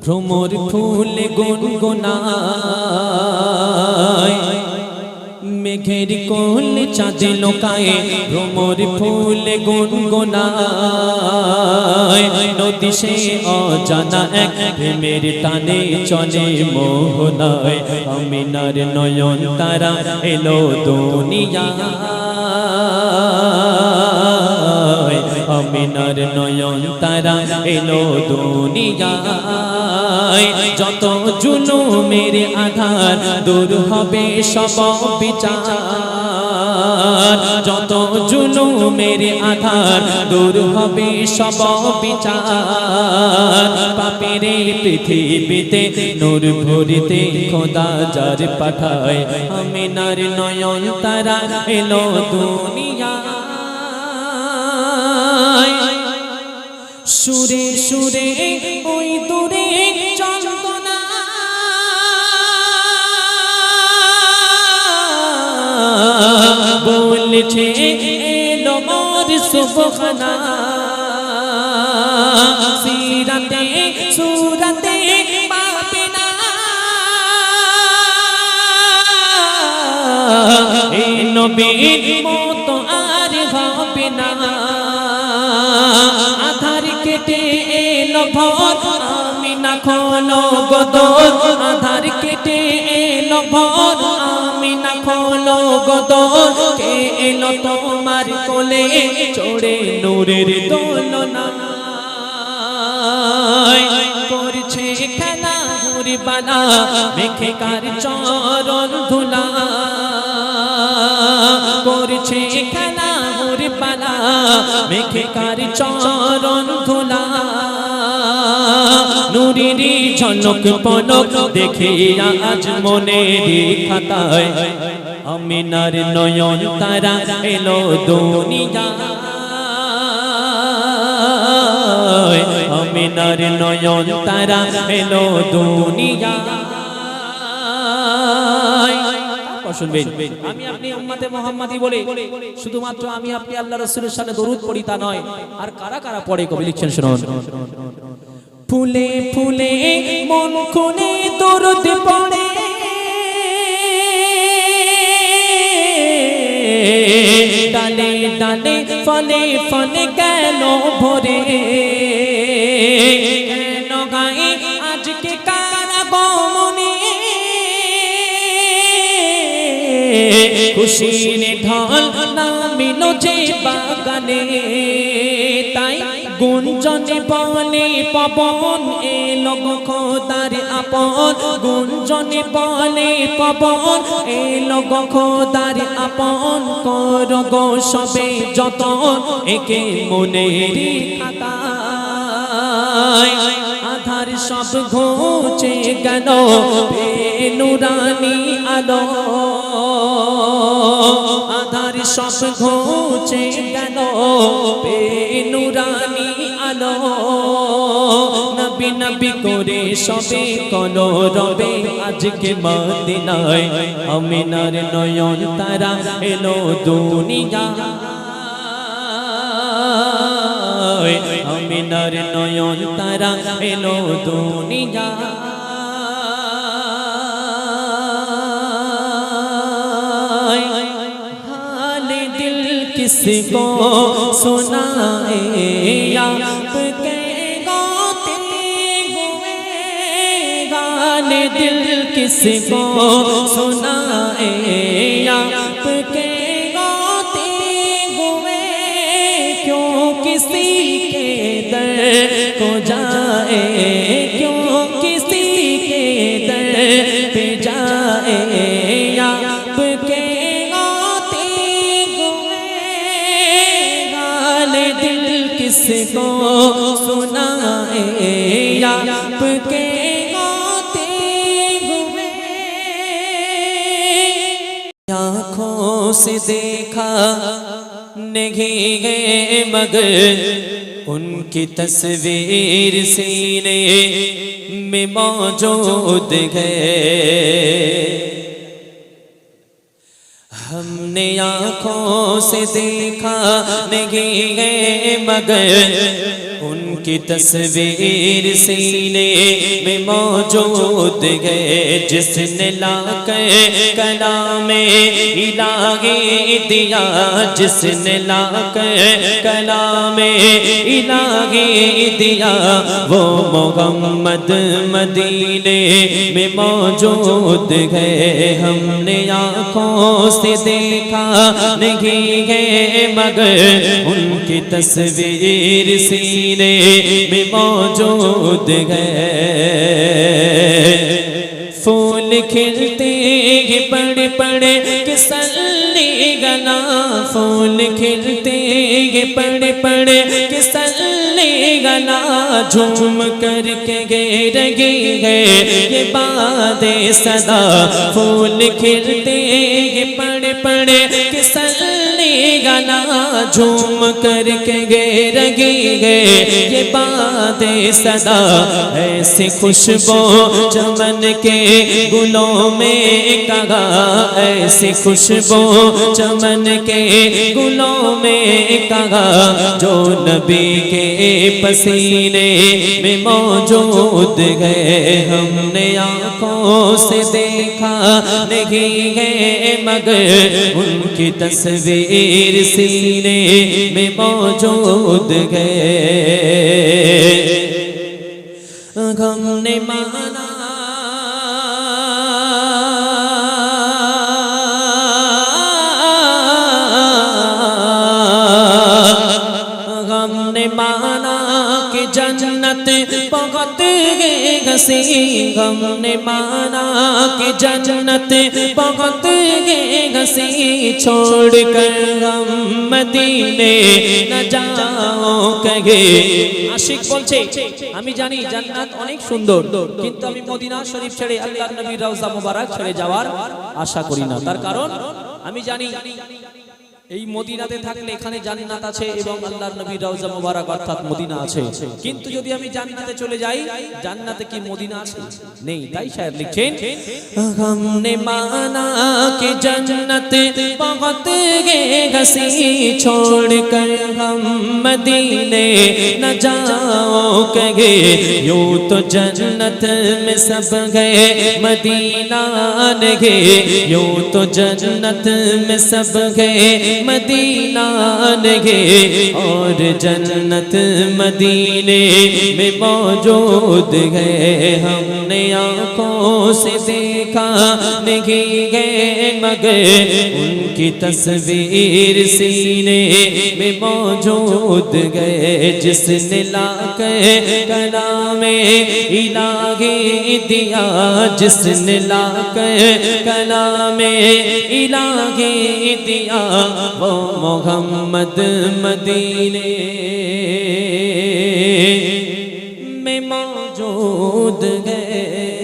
ভ্রমর ফুল গুনগুনায় মেঘের কোল চাঁদে লোকায় ভ্রমর ফুল গুনগুনায় নদী সে অজানা এক প্রেমের টানে চলে মোহনায় আমিনার নয়ন তারা এলো দুনিয়ায় আমিনার নয়ন তারা এলো দুনিয়ায় যত জুলুমের আধার দূর হবে সব বিচার যত জুলুমের আধার দূর হবে সব বিচার পাপের পৃথিবীতে নূর ভরিতে খোদা যার পাঠায় আমিনার নয়ন তারা এলো দুনিয়ায় সুরে সুরে ওই দূরে চন্দনা বলছে এলো মোর সুবহানা সিরাতে সুরাতে পাবে না এ নবীর মতো আর হবে না আধার কেটে এলো ভোর আমিনা খোলো গদর আধার কেটে এলো ভোর আমিনা খোলো গদর কে এলো তোমার কোলে চড়ে নূরের দোলনায় করছে খেলা হুরবালা মেখে কার চরণ ধুলা করছে খেলা হুরবালা মেখে কার চরণ ধুলা নূরের ঝলক পলক দেখে আজ মনের খাতায় আমিনার নয়ন তারা এলো দুনিয়ায় আমিনার নয়ন তারা এলো দুনিয়ায় শুনবেন আমি আপনি উম্মতে মুহাম্মাদি বলে শুধুমাত্র আমি আপনি আল্লাহ রাসূলের সাথে দরুদ পড়ি তা নয় আর কারা কারা পড়ে কবি লিখছেন শুনুন ফুলে ফুলে মন খুলে দরুদ পড়ে ডালে ডালে ফলে ফলে কেন ভরে কেন গায়ে আজকে কারা গমনে খুশির ঢল নামিলো যে বাগানে তাই গুঞ্জনে বলে পবন এলো খোদার আপন গুঞ্জনে বলে পবন এলো খোদার আপন করো গো সবে যতন একে মনের খাতায় আধার সব ঘুচে গেল নুরানি আলো আধার সব ঘুচে গেল নুরানি আলো নবী নবী করে সবে কলো রবে আজকে মদিনায় আমিনার নয়ন তারা এলো দুনিয়ায় আমিনার নয়ন তারা এলো দুনিয়ায় किसको सुनाए आपके गाते हुए गाने दिल किसको सुनाए आपके गाते हुए क्यों किसी के दर को जाए क्यों किसी के दर पे जाए आपके किसको सुनाए आपके गाते हुए आँखों से देखा नहीं है मगर उनकी तस्वीर सीने में मौजूद है हमने आँखों से देखा नहीं है मगर ان کی تصویر سینے میں موجود ہے جس نے لا کر کلام الہی دیا جس نے لا کر کلام الہی دیا وہ محمد مدینے میں موجود ہے ہم نے آنکھوں سے دیکھا نہیں ہے مگر ان کی تصویر سینے میں موجود ہے پھول کھلتے ہیں بڑے بڑے کسلی گنا پھول کھلتے ہیں بڑے بڑے کسلی گنا جھوم کر کے گے یہ باد صدا پھول کھلتے ہیں بڑے بڑے کسلی گنا جھوم کر کے گے یہ باد صدا ایسی خوشبو چمن کے گلوں میں کہا ایسی خوشبو چمن کے گلوں میں کہا جو نبی کے پسینے میں موجود ہے ہم نے آنکھوں سے دیکھا نہیں ہے مگر ان کی تصویر سینے میں موجود ہے ہم نے مانا مانا کہ جنت بہت گھسی ہم نے مانا کہ جنت بہت گھسی چھوڑ کر ہم مدینے نہ جاؤ کہے আশিক বলছে আমি জানি জান্নাত অনেক সুন্দর কিন্তু আমি মদিনা শরীফ ছেড়ে আল্লাহর নবীর রওজা মোবারক ছেড়ে যাওয়ার আশা করি না তার কারণ আমি জানি এই মদিনাতে থাকলে এখানে জান্নাত আছে এবং আল্লাহর নবীর রওজা মোবারক অর্থাৎ মদিনা আছে কিন্তু যদি আমি জান্নাতে চলে যাই জান্নাতে কি মদিনা আছে নেই তাই শায়র লিখছেন हमने माना कि जन्नत बहुत घसी छोड़ कर हम मदीने न जाओगे यूं तो जन्नत में सब गए मदीना न गए यूं तो जन्नत में सब गए मदीना नगे और जन्नत मदीने में मौजूद है हमने आँखों से देखा नहीं है मगर उनकी तस्वीर सीने में मौजूद है जिसने लाकर कलाम इलाही दिया जिसने लाकर कलाम इलाही दिया वो मोहम्मद मदीने में मौजूद है।